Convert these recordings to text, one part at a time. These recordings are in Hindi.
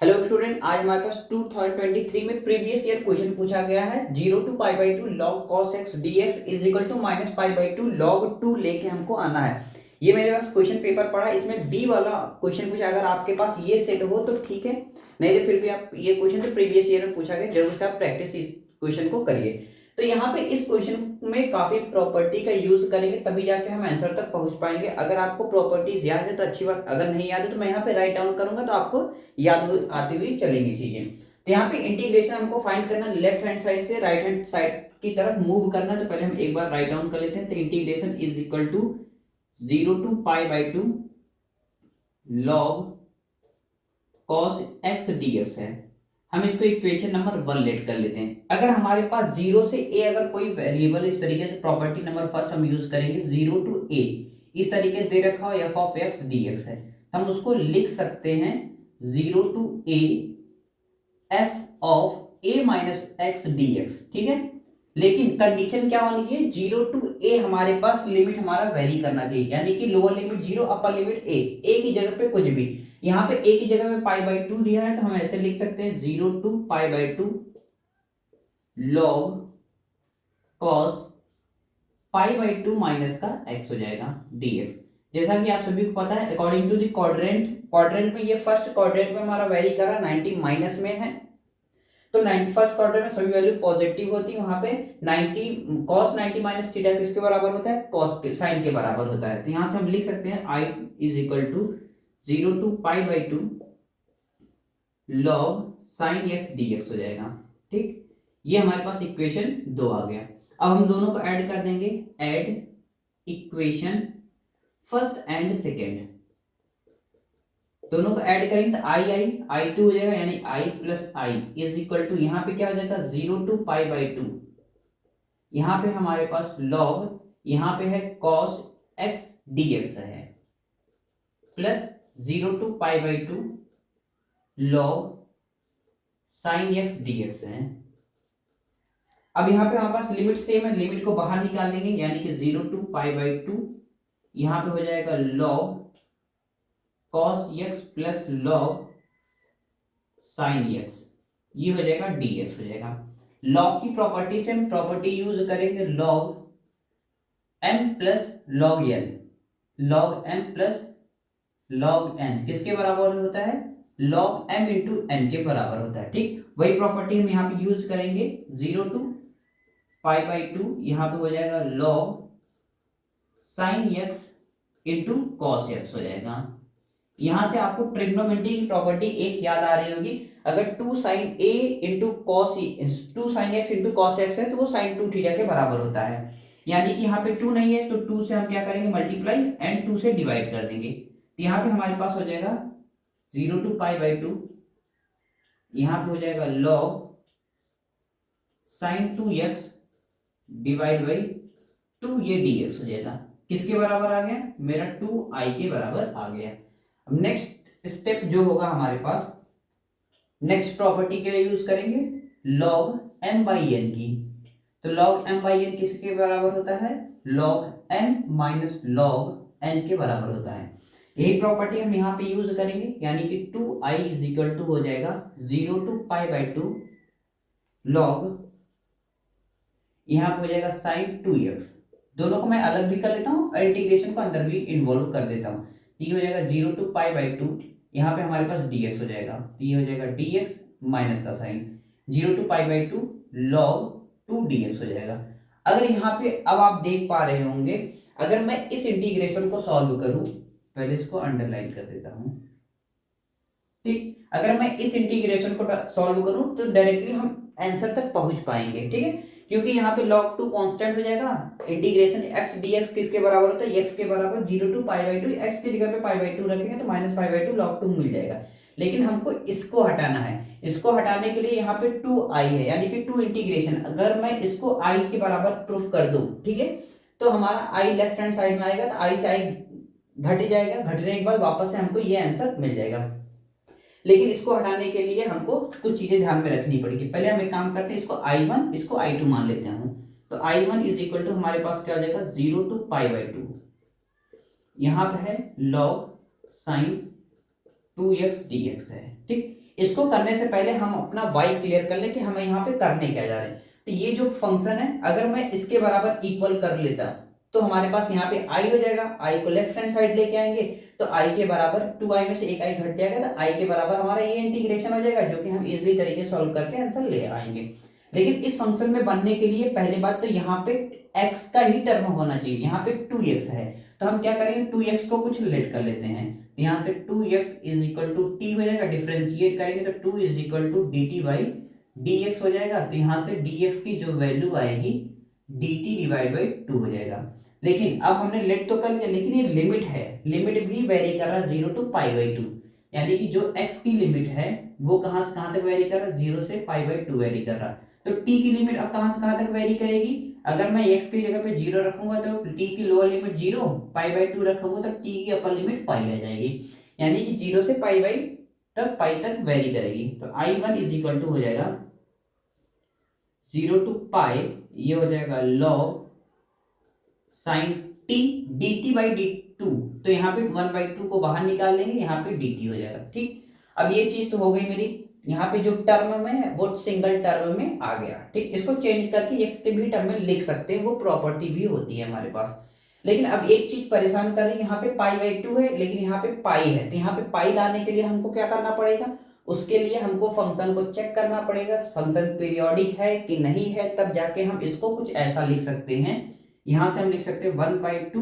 हेलो स्टूडेंट, आज हमारे पास 2023 में प्रीवियस ईयर क्वेश्चन पूछा गया है। 0 to pi by two log cos x d x is equal to minus pi by two log two लेके हमको आना है। ये मेरे पास क्वेश्चन पेपर पड़ा है, इसमें बी वाला क्वेश्चन पूछा। अगर आपके पास ये सेट हो तो ठीक है, नहीं तो फिर भी आप ये क्वेश्चन तो प्रीवियस ईयर में पूछा गया, जरूर से आप प्रैक्टिस इस क्वेश्चन को करिए। तो यहाँ पे इस क्वेश्चन में काफी प्रॉपर्टी का यूज करेंगे, तभी जाके हम आंसर तक पहुंच पाएंगे। अगर आपको प्रॉपर्टीज याद है तो अच्छी बात, अगर नहीं याद है तो मैं यहाँ पे राइट डाउन करूंगा तो आपको याद आती हुई चलेंगी चीजें। तो यहाँ पे इंटीग्रेशन हमको फाइंड करना, लेफ्ट हैंड साइड से राइट हैंड साइड की तरफ मूव करना। तो पहले हम एक बार राइट डाउन कर लेते हैं। तो integration is equal to 0 to pi by two log cos x d x है। हम इसको इक्वेशन नंबर 1 लेट कर लेते हैं। अगर हमारे पास 0 से a अगर कोई वेरिएबल, इस तरीके से प्रॉपर्टी नंबर फर्स्ट हम यूज करेंगे, 0 टू a इस तरीके से दे रखा हो f ऑफ x dx है, हम उसको लिख सकते हैं 0 to a f of a minus x dx। ठीक है, लेकिन कंडीशन क्या होनी चाहिए, 0 टू a हमारे पास लिमिट हमारा वेरी करना चाहिए, यानी कि lower limit 0, upper limit a की जगह पे कुछ भी। यहाँ पे a की जगह में पाई बाई टू दिया है, तो हम ऐसे लिख सकते हैं 0 to pi by two log cos pi by two minus का x हो जाएगा dx। जैसा कि आप सभी को पता है, अकॉर्डिंग टू द क्वाड्रेंट में ये फर्स्ट क्वाड्रेंट में हमारा वेरी कर रहा 90 माइनस में है। तो 90 फर्स्ट क्वाड्रेंट में सभी वैल्यू पॉजिटिव होती है। वहां पे 90 cos 90 माइनस थीटा किसके बराबर होता है, cos के साइन के बराबर होता है। तो यहां से हम लिख सकते हैं i is equal to 0 to pi by two log sine x dx हो जाएगा। ठीक, ये हमारे पास इक्वेशन 2 आ गया। अब हम दोनों को ऐड कर देंगे, add equation first and second, दोनों को ऐड करेंगे तो आई टू हो जाएगा, यानी I plus I is equal to, यहाँ पे क्या हो जाएगा 0 टू पाई बाई टू, यहाँ पे हमारे पास लॉग, यहाँ पे है cos x dx है, plus 0 to pi by two log sine x dx है। अब यहाँ पे हमारे पास लिमिट सेम है, लिमिट को बाहर निकाल देंगे, यानी कि 0 टू पाई बाई टू, यहाँ पे हो जाएगा log cos x plus log sine x, ये हो जाएगा dx हो जाएगा। लॉग की प्रॉपर्टी से हम प्रॉपर्टी यूज करेंगे log m plus log n, log m plus log n किसके बराबर होता है, लॉग m इंटू n के बराबर होता है। ठीक, वही प्रॉपर्टी हम यहाँ पे यूज करेंगे। 0 टू पाई बाई टू, यहाँ पे हो जाएगा log sine x into cos x हो जाएगा। यहां से आपको ट्रिग्नोमेट्री की प्रॉपर्टी एक याद आ रही होगी, अगर 2 sine a into cos 2 sine x into cos x है तो वो साइन 2 थीटा के बराबर होता है। यानी कि यहाँ पे 2 नहीं है तो 2 से हम क्या करेंगे मल्टीप्लाई एंड 2 से डिवाइड कर देंगे। तो यहाँ पे हमारे पास हो जाएगा 0 टू पाई बाई टू, यहाँ पे हो जाएगा log sign 2x divide by 2, ये dx हो जाएगा। किसके बराबर आ गया, मेरा 2i के बराबर आ गया। अब नेक्स्ट स्टेप जो होगा हमारे पास, नेक्स्ट प्रॉपर्टी के लिए यूज करेंगे log m बाई n की। तो log m बाई n किसके बराबर होता है, log m minus log n के बराबर होता है। यही प्रॉपर्टी हम यहाँ पे यूज करेंगे, यानी कि 2i इज इक्वल टू हो जाएगा 0 to pi by two log, यहाँ पे हो जाएगा साइन 2x। दोनों को मैं अलग भी कर लेता हूँ और इंटीग्रेशन को अंदर भी इन्वॉल्व कर देता हूँ। ये हो जाएगा 0 टू पाई बाई टू, यहाँ पे हमारे पास dx हो जाएगा, तो ये हो जाएगा dx माइनस का sine 0 to pi by two log 2 dx हो जाएगा। अगर यहाँ पे अब आप देख पा रहे होंगे, अगर मैं इस इंटीग्रेशन को सॉल्व करूं, पहले इसको अंडरलाइन कर देता हूं। ठीक, अगर मैं इस इंटीग्रेशन को सॉल्व करूं तो डायरेक्टली हम आंसर तक पहुंच पाएंगे। ठीक है, क्योंकि यहाँ पे log 2 कांस्टेंट हो जाएगा, इंटीग्रेशन x dx किसके बराबर होता है, x के बराबर 0 to pi by two, x की जगह पे पाई बाई टू रखेंगे तो minus pi by two log 2 मिल जाएगा। लेकिन हमको इसको हटाना है, इसको हटाने के लिए यहाँ पे 2i है, यानी कि 2 इंटीग्रेशन, अगर मैं इसको i के बराबर प्रूफ कर दूं, ठीक है, तो हमारा i लेफ्ट हैंड साइड में आएगा, तो i से i घट जाएगा, घटने के बाद वापस से हमको ये आंसर मिल जाएगा। लेकिन इसको हटाने के लिए हमको कुछ चीजें ध्यान में रखनी पड़ेगी। पहले हम एक काम करते हैं, इसको i1 इसको i2 मान लेते हैं। तो i1 इज इक्वल टू हमारे पास क्या हो जाएगा 0 टू पाई बाई टू, यहाँ पे है log साइन 2x dx है। ठीक, इसको करने से पहले हम अपना वाई क्लियर कर ले कि हमें यहाँ पे करने क्या जा रहे हैं। तो ये जो फंक्शन है अगर मैं इसके बराबर इक्वल कर लेता तो हमारे पास यहाँ पे आई हो जाएगा, आई को लेफ्ट हैंड साइड लेके आएंगे तो आई के बराबर 2i में से एक आई घट जाएगा तो आई के बराबर हमारा ये इंटीग्रेशन हो जाएगा, जो कि हम इजिली तरीके से सॉल्व करके आंसर ले आएंगे। लेकिन इस फंक्शन में बनने के लिए पहले बात तो यहाँ पे x का ही टर्म होना चाहिए, यहाँ पे 2x है तो हम क्या करेंगे 2x को कुछ लेट कर लेते हैं, तो यहाँ से 2x is equal to T हो जाएगा, डिफरेंशिएट करेंगे तो 2 is equal to d t by d x हो जाएगा। तो यहाँ से dx की जो वैल्यू आएगी dt डिवाइड बाई 2 हो जाएगा। लेकिन अब हमने लेट तो कर लिया, लेकिन ये लिमिट है, लिमिट भी वेरी कर रहा है 0 टू पाई बाई 2, यानी कि जो x की लिमिट है वो कहाँ से कहाँ तक वेरी कर रहा है, 0 से पाई बाई 2 वेरी कर रहा है। तो t की लिमिट अब कहाँ से कहाँ तक वेरी करेगी, अगर मैं x की जगह पे 0 रखूंगा तो t की लोअर लिमिट 0, पाई बाई 2 रखूंगा तो t की अपर लिमिट पाई आ जाएगी, यानी कि 0 से पाई बाई तक पाई तक वेरी करेगी। तो i1 इज इक्वल टू हो जाएगा 0 टू पाई, ये हो जाएगा log sine t dt by dt, तो यहाँ पे 1/2 को बाहर निकाल लेंगे, यहाँ पे dt हो जाएगा। ठीक, अब ये चीज तो हो गई मेरी, यहाँ पे जो टर्म में है वो सिंगल टर्म में आ गया। ठीक, इसको चेंज करके x के भी टर्म में लिख सकते हैं, वो प्रॉपर्टी भी होती है हमारे पास। लेकिन अब एक चीज परेशान कर रही है, यहाँ पे पाई बाई 2 है लेकिन यहाँ पे पाई है, तो यहाँ पे पाई लाने के लिए हमको क्या करना पड़ेगा, उसके लिए हमको फंक्शन को चेक करना पड़ेगा फंक्शन पीरियोडिक है कि नहीं है, तब जाके हम इसको कुछ ऐसा लिख सकते हैं। यहाँ से हम लिख सकते हैं 1/2,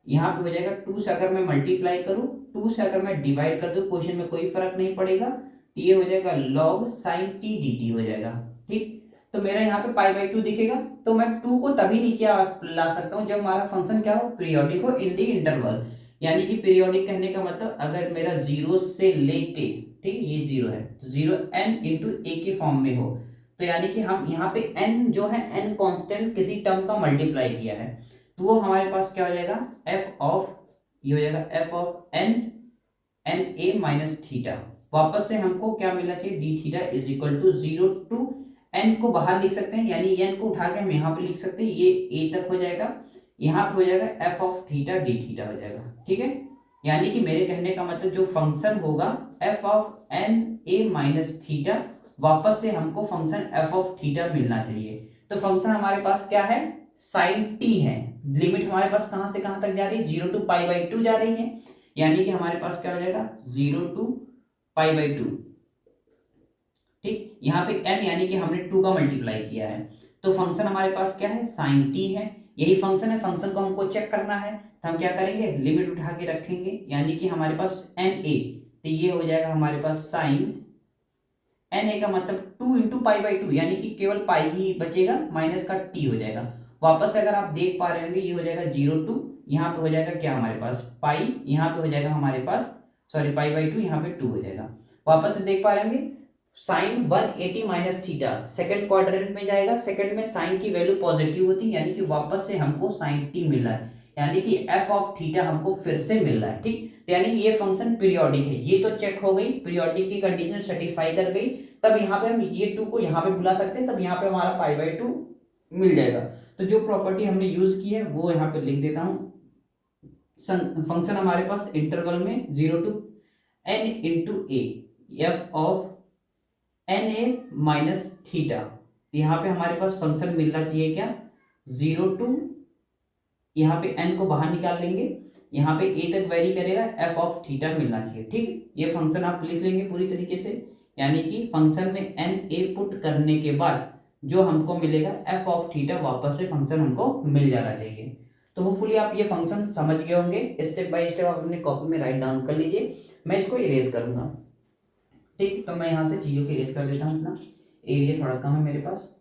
यहाँ पे हो जाएगा 2 से अगर मैं मल्टीप्लाई करूँ, 2 से अगर मैं डिवाइड कर दूं, क्वेश्चन में कोई फर्क नहीं पड़ेगा, तो ये हो जाएगा log sin t dt हो जाएगा। ठीक, तो मेरा यहाँ पे पाई बाई 2 दिखेगा, तो मैं 2 को तभी नीचे ला सकता हूँ जब हमारा फंक्शन क्या हो, पीरियोडिक हो इन दी इंटरवल, यानी कि पीरियोडिक कहने का मतलब अगर मेरा 0 से लेके, ठीक ये 0 है तो 0 n इंटू a के फॉर्म में हो, तो यानी कि हम यहाँ पे n जो है n कांस्टेंट किसी टर्म का मल्टीप्लाई किया है, तो वो हमारे पास क्या हो जाएगा f ऑफ, ये हो जाएगा f of n n a minus theta, वापस से हमको क्या मिलना चाहिए d theta is equal to 0 to n को बाहर लिख सकते हैं, यानी n को उठा के हम यहाँ पे लिख सकते हैं, ये a तक हो जाएगा, यहाँ पे हो जाएगा f of theta D theta हो जाएगा। ठीक है, यानी कि मेरे कहने का मतलब जो फंक्शन होगा f of n a minus theta, वापस से हमको फंक्शन f ऑफ थीटा मिलना चाहिए। तो फंक्शन हमारे पास क्या है, साइन t है, लिमिट हमारे पास कहां से कहां तक जा रही है, 0 टू पाई बाई 2 जा रही है, यानी कि हमारे पास क्या हो जाएगा 0 टू पाई बाई 2। ठीक, यहाँ पे n यानी कि हमने 2 का मल्टीप्लाई किया है, तो फंक्शन हमारे पास क्या है साइन t है, यही फंक्शन है, फंक्शन को हमको चेक करना है, तो हम क्या करेंगे लिमिट उठा के रखेंगे, यानी कि हमारे पास n a, तो ये हो जाएगा हमारे पास साइन n a का मतलब 2 इंटू पाई बाई 2, यानी कि केवल पाई ही बचेगा, माइनस का t हो जाएगा। वापस से अगर आप देख पा रहे होंगे ये हो जाएगा 0 टू, यहाँ पे हो जाएगा क्या हमारे पास पाई, यहाँ पे हो जाएगा हमारे पास सॉरी पाई बाई 2, यहाँ पे 2 हो जाएगा। वापस से देख पा रहे होंगे sine 180 minus theta second quadrant में जाएगा, सेकंड में साइन की वैल्यू पॉजिटिव होती है, यानी कि वापस से हमको साइन t मिल रहा है, यानी कि f ऑफ थीटा हमको फिर से मिल रहा है। ठीक, तो यानी कि ये फंक्शन पीरियोडिक है, ये तो चेक हो गई, पीरियोडिक की कंडीशन सेटिस्फाई कर गई, तब यहाँ पे हम ये 2 को यहाँ पे बुला सकते हैं, तब यहाँ पे हमारा पाई बाई 2 मिल जाएगा। तो जो प्रॉपर्टी हमने यूज की है वो यहाँ पे लिख देता हूँ, फंक्शन हमारे पास इंटरवल में 0 to n into a f of n a minus theta, यहाँ पे हमारे पास फंक्शन मिलना चाहिए क्या 0 टू, यहाँ पे n को बाहर निकाल लेंगे, यहाँ पे a तक वेरी करेगा, f ऑफ थीटा मिलना चाहिए। ठीक, ये फंक्शन आप लिख लेंगे पूरी तरीके से, यानी कि फंक्शन में n a पुट करने के बाद जो हमको मिलेगा f ऑफ थीटा, वापस से फंक्शन हमको मिल जाना चाहिए। तो होपफुली आप ये फंक्शन समझ गए होंगे, स्टेप बाय स्टेप आप अपने कॉपी में राइट डाउन कर लीजिए, मैं इसको इरेज करूंगा। ठीक, तो मैं यहाँ से चीजों को इरेज कर देता हूँ, अपना एरिया थोड़ा कम है मेरे पास।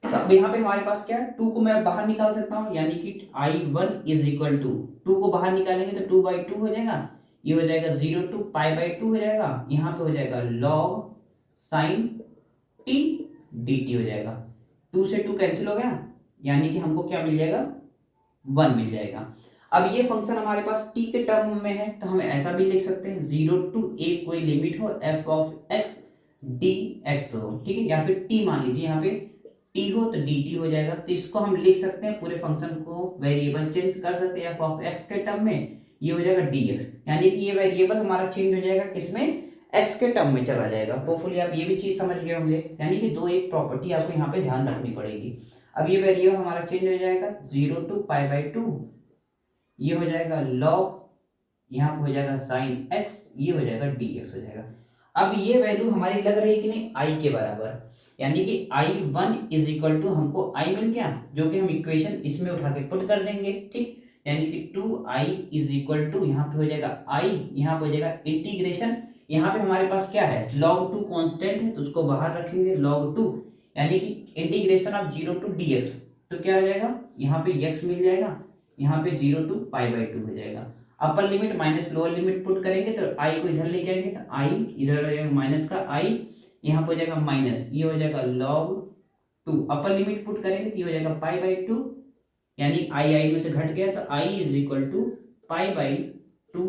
तो अब यहाँ पे हमारे पास क्या है 2 को मैं बाहर निकाल सकता हूँ, यानी कि I1 इज इक्वल टू 2 को बाहर निकालेंगे तो 2/2 हो जाएगा, ये हो जाएगा 0 टू पाई बाई 2 हो जाएगा, यहाँ पे हो जाएगा log साइन t dt हो जाएगा, 2 से 2 कैंसिल हो गया, यानी कि हमको क्या मिल जाएगा 1 मिल जाएगा। अब ये फंक्शन हमारे पास t के टर्म में है, तो हम ऐसा भी लिख सकते हैं 0 टू a कोई लिमिट हो f ऑफ x dx हो, ठीक है, या फिर t मान लीजिए यहाँ पे t हो तो dt हो जाएगा। तो इसको हम लिख सकते हैं, पूरे फंक्शन को वेरिएबल चेंज कर सकते हैं f ऑफ x के टर्म में, ये हो जाएगा dx, यानी कि ये वेरिएबल हमारा चेंज हो जाएगा किसमें, x के टर्म में चला जाएगा। होपफुली आप ये भी चीज समझ गए होंगे, यानी कि दो एक प्रॉपर्टी आपको यहाँ पे ध्यान रखनी पड़ेगी। अब ये वेरिएबल हमारा चेंज हो जाएगा 0 to π/2, ये हो जाएगा log, यहाँ पे हो जाएगा sin x, ये हो जाएगा dx हो जाएगा। अब ये वैल्यू हमारी लग रही है कि नहीं i के बराबर, यानी कि I1 इज इक्वल टू हमको i मिल गया, जो कि हम इक्वेशन इसमें उठा के पुट कर देंगे, ठीक। यानी कि 2i इज इक्वल टू यहाँ पे हो जाएगा i, यहाँ पे हो जाएगा इंटीग्रेशन, यहाँ पे हमारे पास क्या है log 2 कांस्टेंट है तो उसको बाहर रखेंगे log 2, यानी कि इंटीग्रेशन ऑफ 0 to dx, तो क्या हो जाएगा यहाँ पे x मिल जाएगा, यहाँ पे 0 to π/2 हो जाएगा। Upper limit minus lower limit put करेंगे तो i को इधर ले जाएंगे तो i इधर हो जाएगा माइनस का i, यहाँ पे हो जाएगा माइनस, ये हो जाएगा log 2, अपर लिमिट पुट करेंगे तो ये हो जाएगा π/2, यानी i में से घट गया तो i is equal to π/2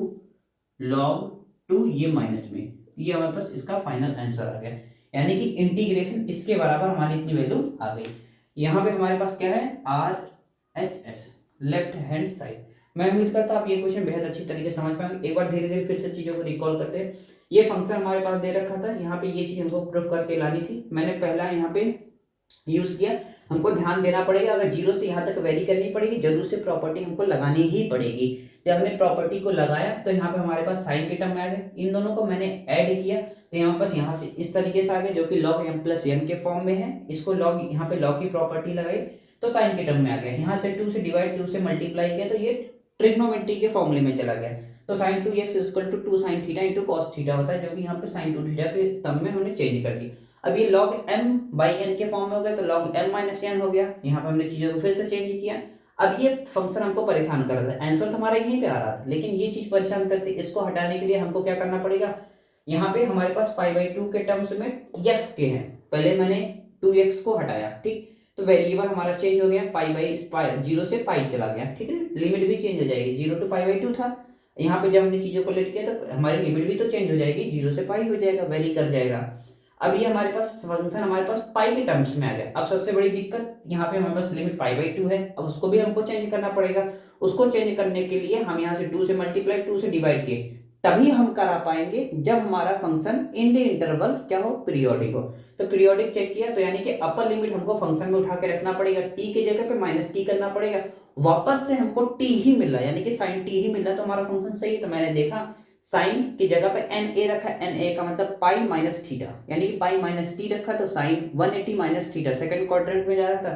log 2, ये माइनस में, ये हमारे पास इसका फाइनल आंसर आ गया, यानी कि इंटीग्रेशन इसके बराबर हमारी इतनी वैल्यू आ गई। यहाँ पे हमारे पास क्या है RHS, लेफ्ट हैंड साइड। मैं उम्मीद करता हूँ आप ये क्वेश्चन बेहद अच्छी तरीके से समझ पाएंगे। एक बार धीरे धीरे फिर से चीजों को रिकॉल करते हैं। ये फंक्शन हमारे पास दे रखा था, यहाँ पे ये चीज हमको प्रूफ करके लानी थी, मैंने पहला यहाँ पे यूज किया। हमको ध्यान देना पड़ेगा, अगर 0 से यहाँ तक वेरी करनी पड़ेगी, जरूर से प्रॉपर्टी हमको लगानी ही पड़ेगी। जब हमने प्रॉपर्टी को लगाया तो यहाँ पे हमारे पास साइन के टर्म में आ गए, इन दोनों को मैंने ऐड किया तो यहाँ पास यहाँ से इस तरीके से आ गए, जो कि log m + n के फॉर्म में है। इसको log, यहाँ पे log की प्रॉपर्टी लगाई तो साइन के टर्म में आ गया। यहाँ से 2 से डिवाइड, 2 से मल्टीप्लाई किया तो ये ट्रिग्नोमेट्री के फॉर्मूले में चला गया। तो sin 2x = 2 sin theta × cos theta होता है, जो कि यहाँ पे sin 2 थीटा के टर्म में हमने चेंज कर दिया। अब ये log m/n के फॉर्म में हो गया तो log m - n हो गया। यहाँ पे हमने चीजों को फिर से चेंज किया। अब ये फंक्शन हमको परेशान कर रहा था, आंसर तो हमारा यहीं पे आ रहा था, लेकिन ये चीज परेशान करती, इसको हटाने के लिए हमको क्या करना पड़ेगा, यहाँ पे हमारे पास π/2 के टर्म्स में x के हैं, पहले मैंने 2x को हटाया, ठीक। तो वेरिएबल हमारा चेंज हो गया, 0 से π चला गया, ठीक है। लिमिट भी चेंज हो जाएगी, 0 to π/2 था, यहाँ पे जब हमने चीजों को लेट किया तो हमारी लिमिट भी तो चेंज हो जाएगी, 0 से π हो जाएगा, वेरी कर जाएगा। अब ये हमारे पास फंक्शन हमारे पास पाई के टर्म्स में आ गया। अब सबसे बड़ी दिक्कत यहाँ पे हमारे पास लिमिट π/2 है, अब उसको भी हमको चेंज करना पड़ेगा। उसको चेंज करने के लिए हम यहाँ से 2 से मल्टीप्लाई, 2 से डिवाइड किए, तभी हम करा पाएंगे जब हमारा फंक्शन इन द इंटरवल क्या हो, पीरियोडिक हो। तो पीरियोडिक चेक किया तो यानी कि अपर लिमिट हमको फंक्शन में उठा के रखना पड़ेगा, टी के जगह पे -t करना पड़ेगा, वापस से हमको टी ही मिल रहा है, यानी कि sin t ही मिल रहा है, तो हमारा फंक्शन सही है। तो मैंने देखा साइन की जगह पे na रखा, na का मतलब पाई माइनस थीटा, यानी कि पाई माइनस टी रखा तो sine 180 minus theta second quadrant में जा रहा था,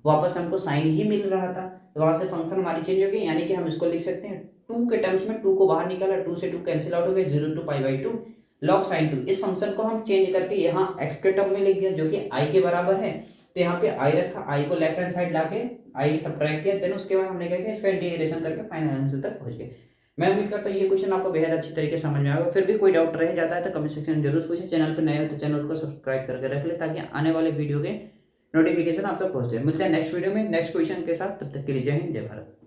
वापस हमको साइन ही मिल रहा था, तो वहां से फंक्शन हमारी चेंज हो गई। यानी कि हम इसको लिख सकते हैं 2 के टर्म्स में, 2 को बाहर निकाला, 2 से 2 कैंसिल आउट हो गया, 0 to π/2 log sin 2। इस फंक्शन को हम चेंज करके यहाँ x के टर्म में लिख दिया, जो कि i के बराबर है, तो यहाँ पे i रखा, i को लेफ्ट हैंड साइड लाके i सब्ट्रैक्ट किया, देन उसके बाद हमने क्या किया, इसका इंटीग्रेशन करके फाइनल आंसर तक पहुंच गए। मैं उम्मीद करता हूँ ये क्वेश्चन आपको बेहद अच्छी तरीके से समझ में आएगा। फिर भी कोई डाउट रह जाता है तो कमेंट सेक्शन में जरूर पूछें। चैनल पर नए हो तो चैनल को सब्सक्राइब करके रख ले, ताकि आने वाले वीडियो के नोटिफिकेशन आप तक पहुंचे। मिलते हैं नेक्स्ट वीडियो में नेक्स्ट क्वेश्चन के साथ, तब तक के लिए जय हिंद, जय भारत।